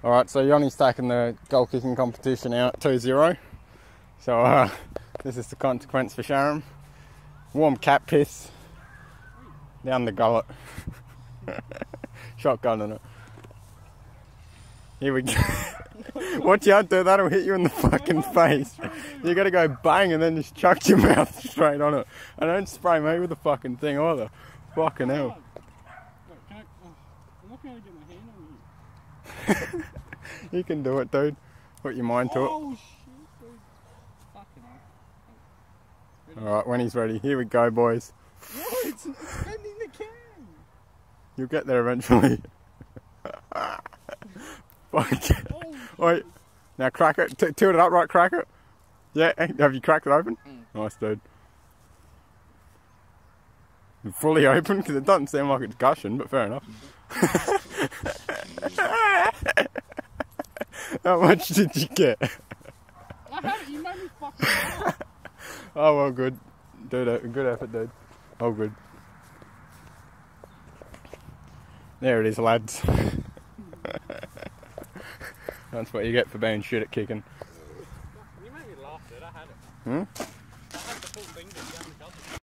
Alright, so Yanni's taking the goal kicking competition out 2-0. So this is the consequence for Sharam. Warm cat piss down the gullet. Shotgun in it. Here we go. Watch out, dude, that'll hit you in the fucking face. You gotta go bang and then just chuck your mouth straight on it. And don't spray me with the fucking thing either. Fucking hell. I'm not going to get my hand on you. You can do it, dude. Put your mind to it. Oh shit, dude. Fucking hell. Alright, when he's ready. Here we go, boys. No, it's bending the can. You'll get there eventually. Fuck. Wait. Now crack it. Tilt it up, right? Crack it. Yeah. Have you cracked it open? Nice, dude. Fully open because it doesn't seem like it's gushing, but fair enough. How much did you get? I had it. You made me fucking. Oh well, good. Dude, good effort, dude. Oh, good. There it is, lads. That's what you get for being shit at kicking. You made me laugh, dude. I had it. Hmm? I had the full thing down the gullet.